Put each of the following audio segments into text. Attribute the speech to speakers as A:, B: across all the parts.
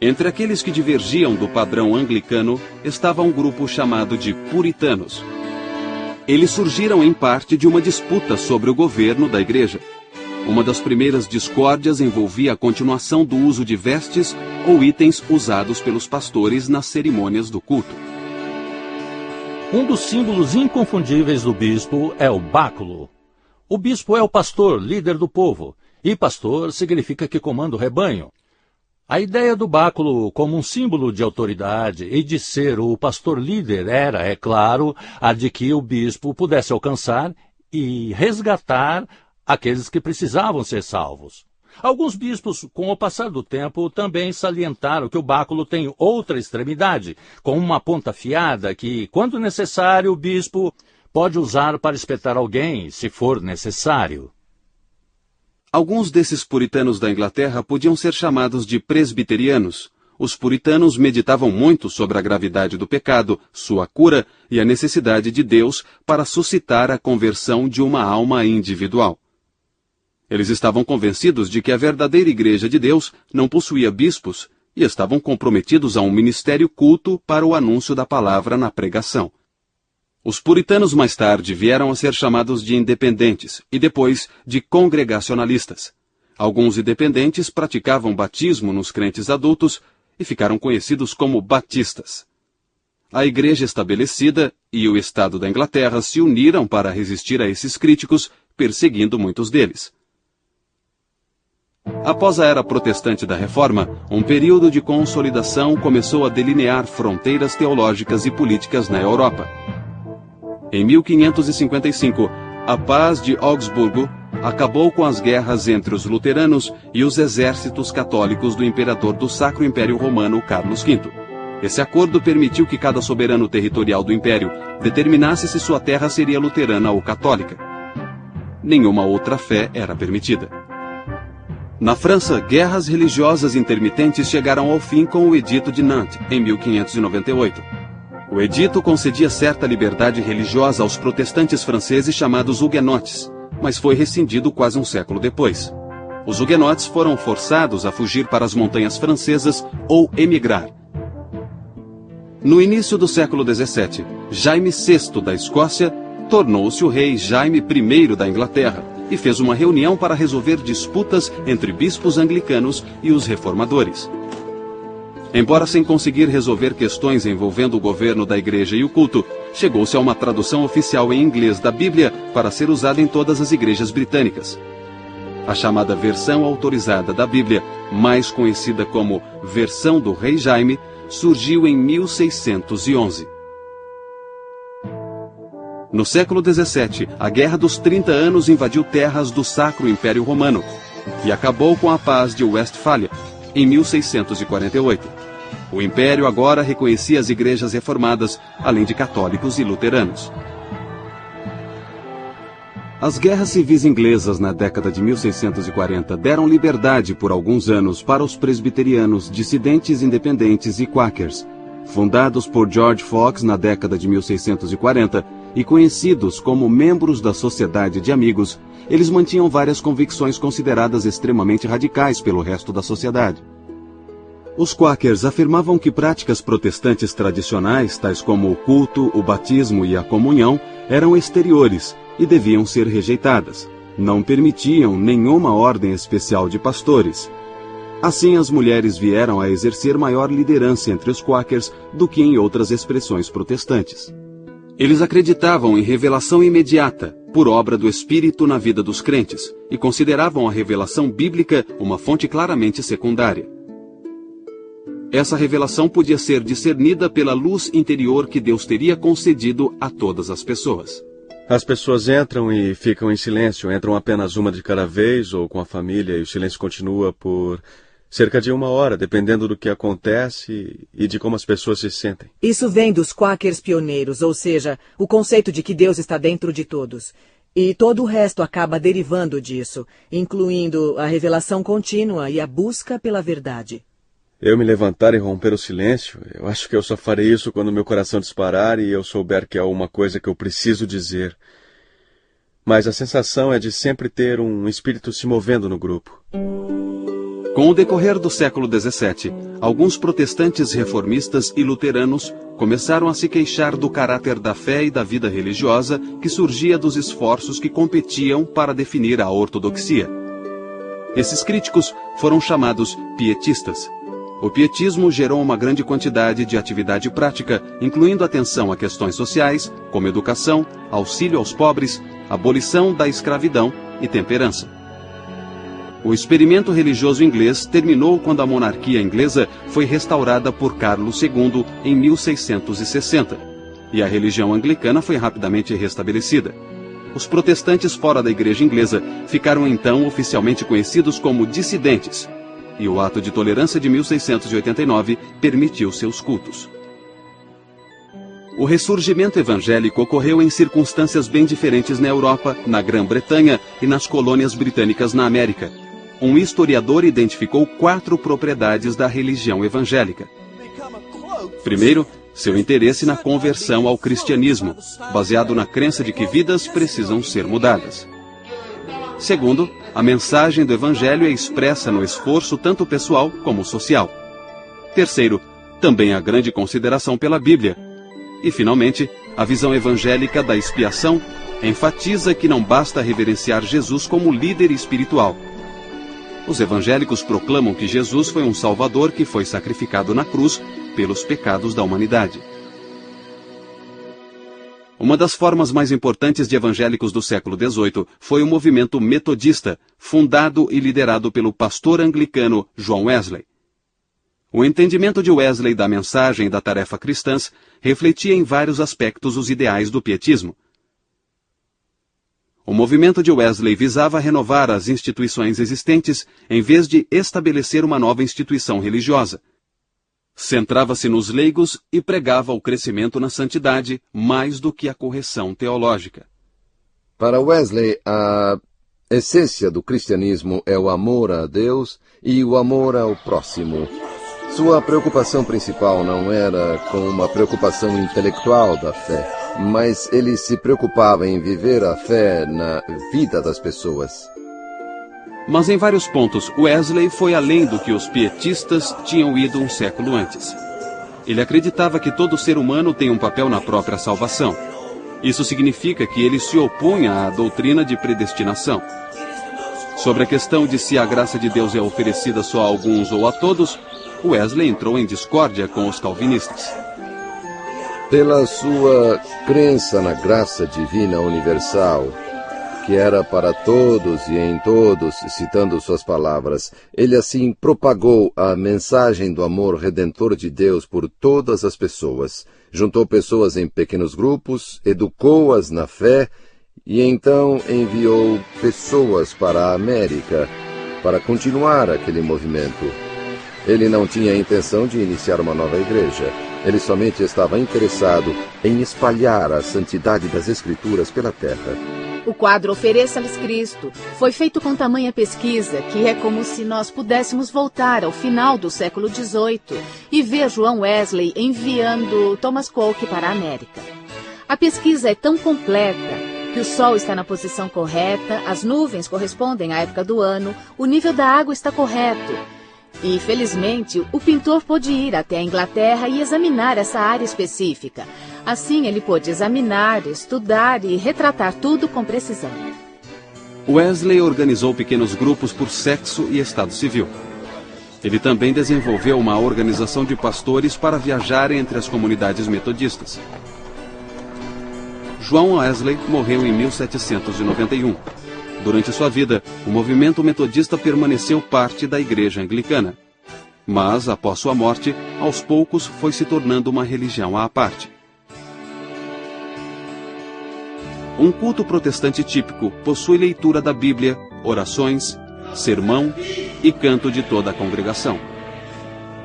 A: Entre aqueles que divergiam do padrão anglicano estava um grupo chamado de puritanos. Eles surgiram em parte de uma disputa sobre o governo da igreja. Uma das primeiras discórdias envolvia a continuação do uso de vestes ou itens usados pelos pastores nas cerimônias do culto.
B: Um dos símbolos inconfundíveis do bispo é o báculo. O bispo é o pastor, líder do povo, e pastor significa que comanda o rebanho. A ideia do báculo como um símbolo de autoridade e de ser o pastor líder era, é claro, a de que o bispo pudesse alcançar e resgatar aqueles que precisavam ser salvos. Alguns bispos, com o passar do tempo, também salientaram que o báculo tem outra extremidade, com uma ponta afiada que, quando necessário, o bispo pode usar para espetar alguém, se for necessário.
A: Alguns desses puritanos da Inglaterra podiam ser chamados de presbiterianos. Os puritanos meditavam muito sobre a gravidade do pecado, sua cura e a necessidade de Deus para suscitar a conversão de uma alma individual. Eles estavam convencidos de que a verdadeira Igreja de Deus não possuía bispos e estavam comprometidos a um ministério culto para o anúncio da palavra na pregação. Os puritanos mais tarde vieram a ser chamados de independentes e depois de congregacionalistas. Alguns independentes praticavam batismo nos crentes adultos e ficaram conhecidos como batistas. A Igreja estabelecida e o Estado da Inglaterra se uniram para resistir a esses críticos, perseguindo muitos deles. Após a era protestante da Reforma, um período de consolidação começou a delinear fronteiras teológicas e políticas na Europa. Em 1555, a Paz de Augsburgo acabou com as guerras entre os luteranos e os exércitos católicos do imperador do Sacro Império Romano, Carlos V. Esse acordo permitiu que cada soberano territorial do império determinasse se sua terra seria luterana ou católica. Nenhuma outra fé era permitida. Na França, guerras religiosas intermitentes chegaram ao fim com o Edito de Nantes, em 1598. O edito concedia certa liberdade religiosa aos protestantes franceses chamados huguenotes, mas foi rescindido quase um século depois. Os huguenotes foram forçados a fugir para as montanhas francesas ou emigrar. No início do século XVII, Jaime VI da Escócia tornou-se o rei Jaime I da Inglaterra e fez uma reunião para resolver disputas entre bispos anglicanos e os reformadores. Embora sem conseguir resolver questões envolvendo o governo da igreja e o culto, chegou-se a uma tradução oficial em inglês da Bíblia para ser usada em todas as igrejas britânicas. A chamada versão autorizada da Bíblia, mais conhecida como Versão do Rei Jaime, surgiu em 1611. No século XVII, a Guerra dos 30 Anos invadiu terras do Sacro Império Romano e acabou com a Paz de Westfália, em 1648. O Império agora reconhecia as igrejas reformadas, além de católicos e luteranos. As guerras civis inglesas na década de 1640 deram liberdade por alguns anos para os presbiterianos, dissidentes independentes e quakers. Fundados por George Fox na década de 1640 e conhecidos como membros da Sociedade de Amigos, eles mantinham várias convicções consideradas extremamente radicais pelo resto da sociedade. Os quakers afirmavam que práticas protestantes tradicionais, tais como o culto, o batismo e a comunhão, eram exteriores e deviam ser rejeitadas. Não permitiam nenhuma ordem especial de pastores. Assim, as mulheres vieram a exercer maior liderança entre os quakers do que em outras expressões protestantes. Eles acreditavam em revelação imediata, por obra do Espírito na vida dos crentes, e consideravam a revelação bíblica uma fonte claramente secundária. Essa revelação podia ser discernida pela luz interior que Deus teria concedido a todas as pessoas.
C: As pessoas entram e ficam em silêncio, entram apenas uma de cada vez ou com a família, e o silêncio continua por cerca de 1 hora, dependendo do que acontece e de como as pessoas se sentem.
D: Isso vem dos quakers pioneiros, ou seja, o conceito de que Deus está dentro de todos. E todo o resto acaba derivando disso, incluindo a revelação contínua e a busca pela verdade.
C: Eu me levantar e romper o silêncio, eu acho que eu só farei isso quando meu coração disparar e eu souber que há uma coisa que eu preciso dizer. Mas a sensação é de sempre ter um espírito se movendo no grupo.
A: Com o decorrer do século XVII, alguns protestantes reformistas e luteranos começaram a se queixar do caráter da fé e da vida religiosa que surgia dos esforços que competiam para definir a ortodoxia. Esses críticos foram chamados pietistas. O pietismo gerou uma grande quantidade de atividade prática, incluindo atenção a questões sociais, como educação, auxílio aos pobres, abolição da escravidão e temperança. O experimento religioso inglês terminou quando a monarquia inglesa foi restaurada por Carlos II em 1660, e a religião anglicana foi rapidamente restabelecida. Os protestantes fora da igreja inglesa ficaram então oficialmente conhecidos como dissidentes, e o Ato de Tolerância de 1689 permitiu seus cultos. O ressurgimento evangélico ocorreu em circunstâncias bem diferentes na Europa, na Grã-Bretanha e nas colônias britânicas na América. Um historiador identificou 4 propriedades da religião evangélica. Primeiro, seu interesse na conversão ao cristianismo, baseado na crença de que vidas precisam ser mudadas. Segundo, a mensagem do evangelho é expressa no esforço tanto pessoal como social. Terceiro, também a grande consideração pela Bíblia. E, finalmente, a visão evangélica da expiação enfatiza que não basta reverenciar Jesus como líder espiritual. Os evangélicos proclamam que Jesus foi um Salvador que foi sacrificado na cruz pelos pecados da humanidade. Uma das formas mais importantes de evangélicos do século XVIII foi o movimento metodista, fundado e liderado pelo pastor anglicano John Wesley. O entendimento de Wesley da mensagem e da tarefa cristãs refletia em vários aspectos os ideais do pietismo. O movimento de Wesley visava renovar as instituições existentes em vez de estabelecer uma nova instituição religiosa. Centrava-se nos leigos e pregava o crescimento na santidade mais do que a correção teológica.
E: Para Wesley, a essência do cristianismo é o amor a Deus e o amor ao próximo. Sua preocupação principal não era com uma preocupação intelectual da fé, mas ele se preocupava em viver a fé na vida das pessoas.
A: Mas em vários pontos, Wesley foi além do que os pietistas tinham ido um século antes. Ele acreditava que todo ser humano tem um papel na própria salvação. Isso significa que ele se opunha à doutrina de predestinação. Sobre a questão de se a graça de Deus é oferecida só a alguns ou a todos, Wesley entrou em discórdia com os calvinistas.
E: Pela sua crença na graça divina universal, que era para todos e em todos, citando suas palavras, ele assim propagou a mensagem do amor redentor de Deus por todas as pessoas, juntou pessoas em pequenos grupos, educou-as na fé e então enviou pessoas para a América para continuar aquele movimento. Ele não tinha a intenção de iniciar uma nova igreja. Ele somente estava interessado em espalhar a santidade das Escrituras pela terra.
F: O quadro Ofereça-lhes Cristo foi feito com tamanha pesquisa que é como se nós pudéssemos voltar ao final do século XVIII e ver João Wesley enviando Thomas Coke para a América. A pesquisa é tão completa que o sol está na posição correta, as nuvens correspondem à época do ano, o nível da água está correto. E, felizmente, o pintor pôde ir até a Inglaterra e examinar essa área específica. Assim, ele pôde examinar, estudar e retratar tudo com precisão.
A: Wesley organizou pequenos grupos por sexo e estado civil. Ele também desenvolveu uma organização de pastores para viajar entre as comunidades metodistas. João Wesley morreu em 1791. Durante sua vida, o movimento metodista permaneceu parte da igreja anglicana. Mas, após sua morte, aos poucos foi se tornando uma religião à parte. Um culto protestante típico possui leitura da Bíblia, orações, sermão e canto de toda a congregação.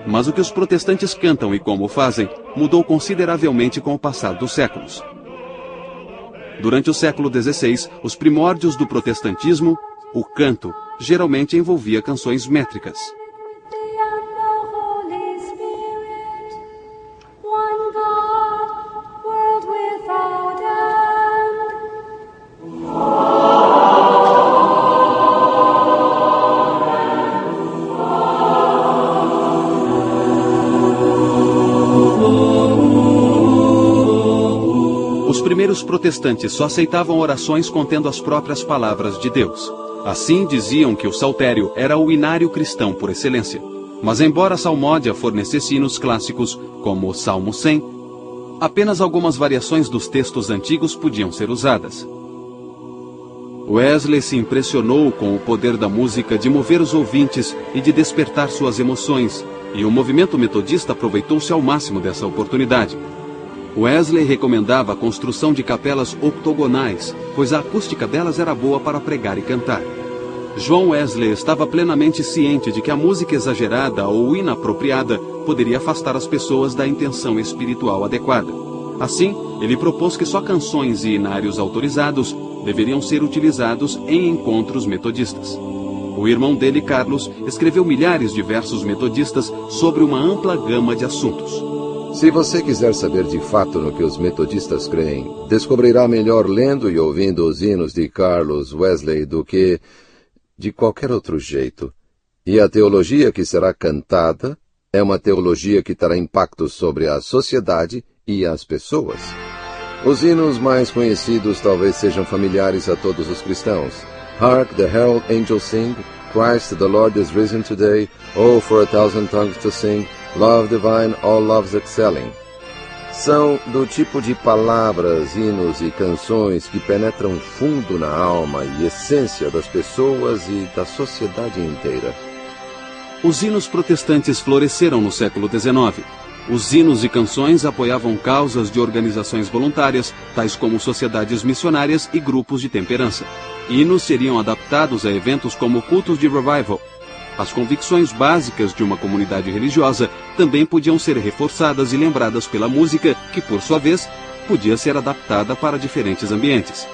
A: Mas o que os protestantes cantam e como o fazem mudou consideravelmente com o passar dos séculos. Durante o século XVI, os primórdios do protestantismo, o canto geralmente envolvia canções métricas. primeiros protestantes só aceitavam orações contendo as próprias palavras de Deus. Assim diziam que o saltério era o inário cristão por excelência. Mas embora a salmódia fornecesse hinos clássicos, como o Salmo 100, apenas algumas variações dos textos antigos podiam ser usadas. Wesley se impressionou com o poder da música de mover os ouvintes e de despertar suas emoções, e o movimento metodista aproveitou-se ao máximo dessa oportunidade. Wesley recomendava a construção de capelas octogonais, pois a acústica delas era boa para pregar e cantar. John Wesley estava plenamente ciente de que a música exagerada ou inapropriada poderia afastar as pessoas da intenção espiritual adequada. Assim, ele propôs que só canções e inários autorizados deveriam ser utilizados em encontros metodistas. O irmão dele, Carlos, escreveu milhares de versos metodistas sobre uma ampla gama de assuntos.
E: Se você quiser saber de fato no que os metodistas creem, descobrirá melhor lendo e ouvindo os hinos de Carlos Wesley do que de qualquer outro jeito. E a teologia que será cantada é uma teologia que terá impacto sobre a sociedade e as pessoas. Os hinos mais conhecidos talvez sejam familiares a todos os cristãos. Hark the herald angels sing, Christ the Lord is risen today, oh for a thousand tongues to sing, love divine, all loves excelling. São do tipo de palavras, hinos e canções que penetram fundo na alma e essência das pessoas e da sociedade inteira.
A: Os hinos protestantes floresceram no século XIX. Os hinos e canções apoiavam causas de organizações voluntárias, tais como sociedades missionárias e grupos de temperança. Hinos seriam adaptados a eventos como cultos de revival. As convicções básicas de uma comunidade religiosa também podiam ser reforçadas e lembradas pela música, que, por sua vez, podia ser adaptada para diferentes ambientes.